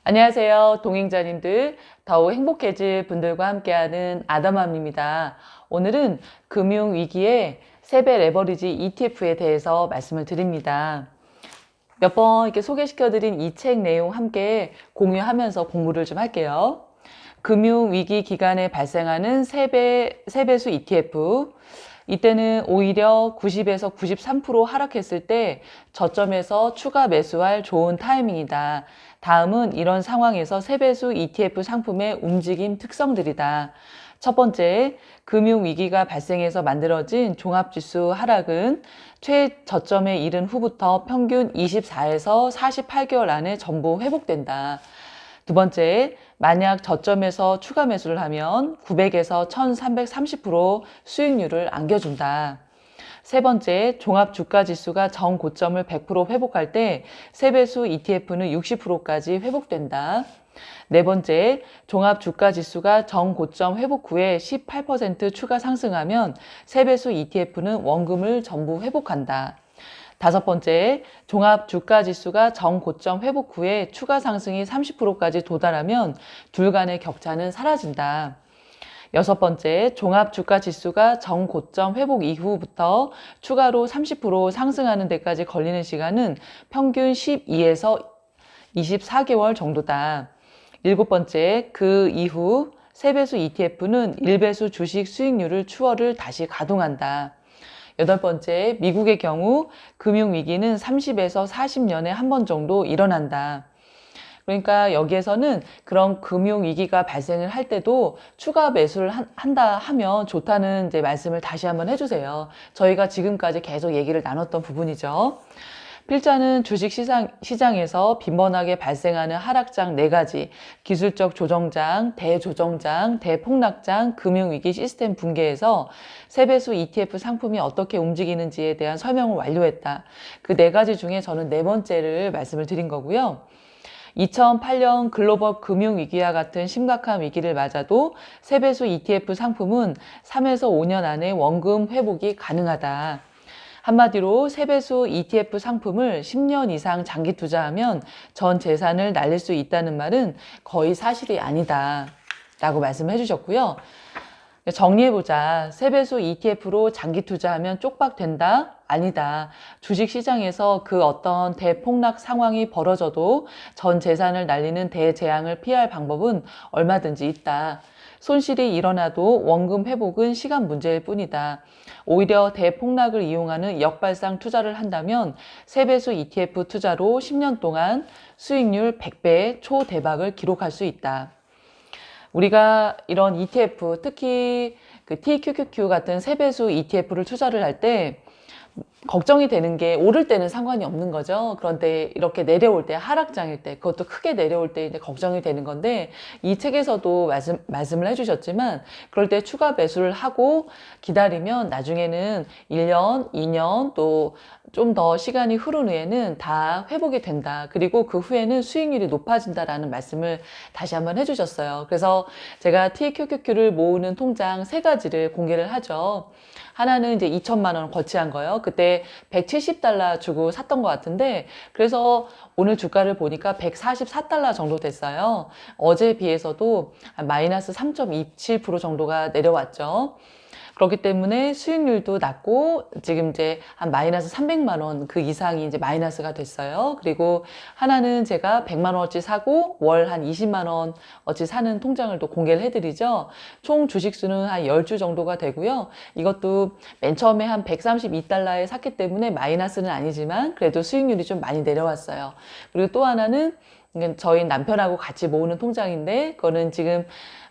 안녕하세요. 동행자님들, 더욱 행복해질 분들과 함께하는 아담함입니다. 오늘은 금융위기에 세배 레버리지 ETF에 대해서 말씀을 드립니다. 몇 번 이렇게 소개시켜드린 이 책 내용 함께 공유하면서 공부를 좀 할게요. 금융위기 기간에 발생하는 세배수 ETF. 이때는 오히려 90에서 93% 하락했을 때 저점에서 추가 매수할 좋은 타이밍이다. 다음은 이런 상황에서 세배수 ETF 상품의 움직임 특성들이다. 첫 번째, 금융위기가 발생해서 만들어진 종합지수 하락은 최저점에 이른 후부터 평균 24에서 48개월 안에 전부 회복된다. 두 번째, 만약 저점에서 추가 매수를 하면 900에서 1330% 수익률을 안겨준다. 세 번째, 종합주가지수가 전고점을 100% 회복할 때 세배수 ETF는 60%까지 회복된다. 네 번째, 종합주가지수가 전고점 회복 후에 18% 추가 상승하면 세배수 ETF는 원금을 전부 회복한다. 다섯 번째, 종합주가지수가 전고점 회복 후에 추가 상승이 30%까지 도달하면 둘 간의 격차는 사라진다. 여섯 번째, 종합주가지수가 전고점 회복 이후부터 추가로 30% 상승하는 데까지 걸리는 시간은 평균 12에서 24개월 정도다. 일곱 번째, 그 이후 세배수 ETF는 일배수 주식 수익률을 추월을 다시 가동한다. 여덟 번째, 미국의 경우 금융위기는 30에서 40년에 한 번 정도 일어난다. 그러니까 여기에서는 그런 금융위기가 발생을 할 때도 추가 매수를 한다 하면 좋다는 이제 말씀을 다시 한번 해주세요. 저희가 지금까지 계속 얘기를 나눴던 부분이죠. 필자는 주식시장에서 빈번하게 발생하는 하락장 4가지, 기술적 조정장, 대조정장, 대폭락장, 금융위기 시스템 붕괴에서 세배수 ETF 상품이 어떻게 움직이는지에 대한 설명을 완료했다. 그 4가지 중에 저는 네 번째를 말씀을 드린 거고요. 2008년 글로벌 금융위기와 같은 심각한 위기를 맞아도 세배수 ETF 상품은 3에서 5년 안에 원금 회복이 가능하다. 한마디로 세배수 ETF 상품을 10년 이상 장기 투자하면 전 재산을 날릴 수 있다는 말은 거의 사실이 아니다 라고 말씀해 주셨고요. 정리해보자. 세배수 ETF로 장기 투자하면 쪽박된다? 아니다. 주식시장에서 그 어떤 대폭락 상황이 벌어져도 전 재산을 날리는 대재앙을 피할 방법은 얼마든지 있다. 손실이 일어나도 원금 회복은 시간 문제일 뿐이다. 오히려 대폭락을 이용하는 역발상 투자를 한다면 세배수 ETF 투자로 10년 동안 수익률 100배의 초대박을 기록할 수 있다. 우리가 이런 ETF, 특히 그 TQQQ 같은 세배수 ETF를 투자를 할 때 걱정이 되는 게 오를 때는 상관이 없는 거죠. 그런데 이렇게 내려올 때, 하락장일 때, 그것도 크게 내려올 때 이제 걱정이 되는 건데, 이 책에서도 말씀을 해주셨지만, 그럴 때 추가 매수를 하고 기다리면 나중에는 1년, 2년 또 좀 더 시간이 흐른 후에는 다 회복이 된다. 그리고 그 후에는 수익률이 높아진다라는 말씀을 다시 한번 해주셨어요. 그래서 제가 TQQQ를 모으는 통장 3가지를 공개를 하죠. 하나는 이제 2천만 원 거치한 거요. 그때 170달러 주고 샀던 것 같은데, 그래서 오늘 주가를 보니까 144달러 정도 됐어요. 어제에 비해서도 마이너스 3.27% 정도가 내려왔죠. 그렇기 때문에 수익률도 낮고 지금 이제 한 마이너스 300만 원 그 이상이 이제 마이너스가 됐어요. 그리고 하나는 제가 100만 원어치 사고 월 한 20만 원어치 사는 통장을 또 공개를 해드리죠. 총 주식수는 한 10주 정도가 되고요. 이것도 맨 처음에 한 132달러에 샀기 때문에 마이너스는 아니지만 그래도 수익률이 좀 많이 내려왔어요. 그리고 또 하나는 저희 남편하고 같이 모으는 통장인데 그거는 지금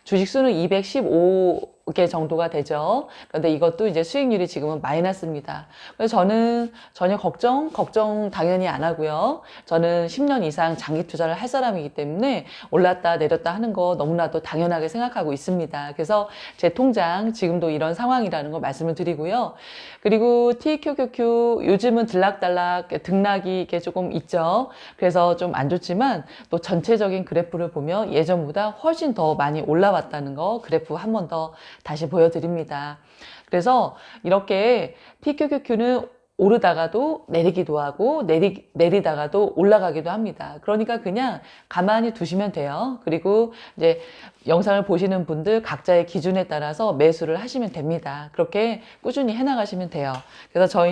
주식수는 215개 정도가 되죠. 그런데 이것도 이제 수익률이 지금은 마이너스입니다. 그래서 저는 전혀 걱정 당연히 안 하고요. 저는 10년 이상 장기 투자를 할 사람이기 때문에 올랐다 내렸다 하는 거 너무나도 당연하게 생각하고 있습니다. 그래서 제 통장 지금도 이런 상황이라는 거 말씀을 드리고요. 그리고 TQQQ 요즘은 들락달락 등락이 이게 조금 있죠. 그래서 좀 안 좋지만 또 전체적인 그래프를 보면 예전보다 훨씬 더 많이 올라왔다는 거 그래프 한 번 더 다시 보여드립니다. 그래서 이렇게 TQQQ는 오르다가도 내리기도 하고 내리다가도 올라가기도 합니다. 그러니까 그냥 가만히 두시면 돼요. 그리고 이제 영상을 보시는 분들 각자의 기준에 따라서 매수를 하시면 됩니다. 그렇게 꾸준히 해나가시면 돼요. 그래서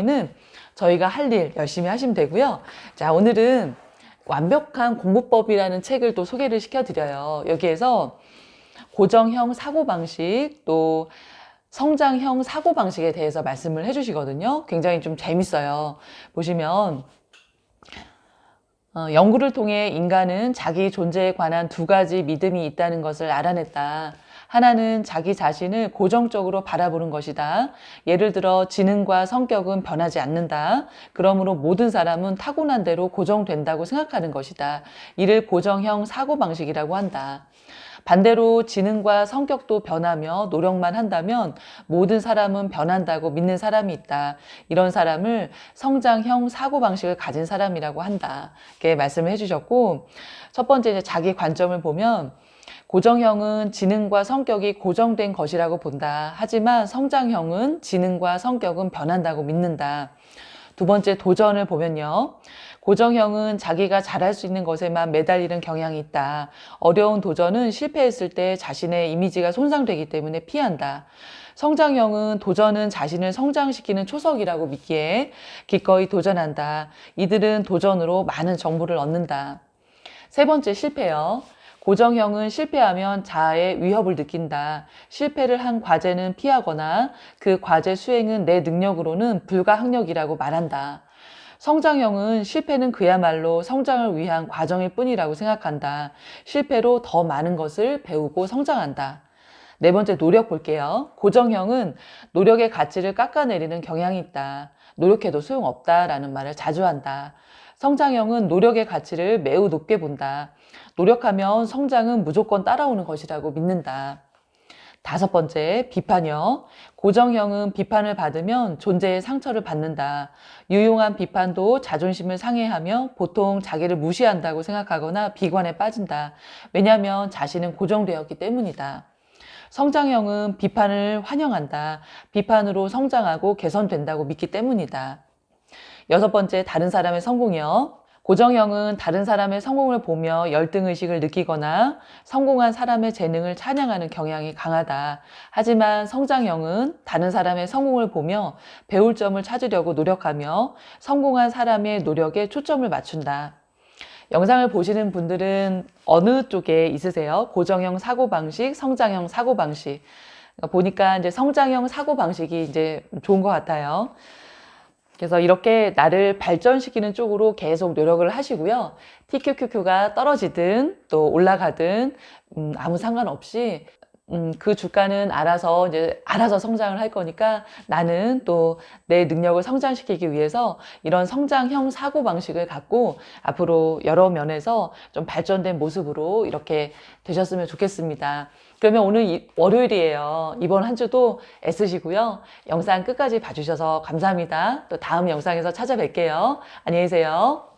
저희가 할 일 열심히 하시면 되고요. 자, 오늘은 완벽한 공부법이라는 책을 또 소개를 시켜드려요. 여기에서 고정형 사고방식, 또 성장형 사고방식에 대해서 말씀을 해주시거든요. 굉장히 좀 재밌어요. 보시면 연구를 통해 인간은 자기 존재에 관한 두 가지 믿음이 있다는 것을 알아냈다. 하나는 자기 자신을 고정적으로 바라보는 것이다. 예를 들어 지능과 성격은 변하지 않는다. 그러므로 모든 사람은 타고난 대로 고정된다고 생각하는 것이다. 이를 고정형 사고방식이라고 한다. 반대로 지능과 성격도 변하며 노력만 한다면 모든 사람은 변한다고 믿는 사람이 있다. 이런 사람을 성장형 사고방식을 가진 사람이라고 한다. 이렇게 말씀을 해주셨고, 첫 번째 이제 자기 관점을 보면 고정형은 지능과 성격이 고정된 것이라고 본다. 하지만 성장형은 지능과 성격은 변한다고 믿는다. 두 번째 도전을 보면요. 고정형은 자기가 잘할 수 있는 것에만 매달리는 경향이 있다. 어려운 도전은 실패했을 때 자신의 이미지가 손상되기 때문에 피한다. 성장형은 도전은 자신을 성장시키는 초석이라고 믿기에 기꺼이 도전한다. 이들은 도전으로 많은 정보를 얻는다. 세 번째 실패요. 고정형은 실패하면 자아의 위협을 느낀다. 실패를 한 과제는 피하거나 그 과제 수행은 내 능력으로는 불가항력이라고 말한다. 성장형은 실패는 그야말로 성장을 위한 과정일 뿐이라고 생각한다. 실패로 더 많은 것을 배우고 성장한다. 네 번째 노력 볼게요. 고정형은 노력의 가치를 깎아내리는 경향이 있다. 노력해도 소용없다라는 말을 자주 한다. 성장형은 노력의 가치를 매우 높게 본다. 노력하면 성장은 무조건 따라오는 것이라고 믿는다. 다섯 번째, 비판이요. 고정형은 비판을 받으면 존재의 상처를 받는다. 유용한 비판도 자존심을 상해하며 보통 자기를 무시한다고 생각하거나 비관에 빠진다. 왜냐하면 자신은 고정되었기 때문이다. 성장형은 비판을 환영한다. 비판으로 성장하고 개선된다고 믿기 때문이다. 여섯 번째, 다른 사람의 성공이요. 고정형은 다른 사람의 성공을 보며 열등의식을 느끼거나 성공한 사람의 재능을 찬양하는 경향이 강하다. 하지만 성장형은 다른 사람의 성공을 보며 배울 점을 찾으려고 노력하며 성공한 사람의 노력에 초점을 맞춘다. 영상을 보시는 분들은 어느 쪽에 있으세요? 고정형 사고방식, 성장형 사고방식. 보니까 이제 성장형 사고방식이 이제 좋은 것 같아요. 그래서 이렇게 나를 발전시키는 쪽으로 계속 노력을 하시고요. TQQQ가 떨어지든 또 올라가든 아무 상관없이 그 주가는 알아서 성장을 할 거니까 나는 또 내 능력을 성장시키기 위해서 이런 성장형 사고방식을 갖고 앞으로 여러 면에서 좀 발전된 모습으로 이렇게 되셨으면 좋겠습니다. 그러면 오늘 월요일이에요. 이번 한 주도 애쓰시고요. 영상 끝까지 봐주셔서 감사합니다. 또 다음 영상에서 찾아뵐게요. 안녕히 계세요.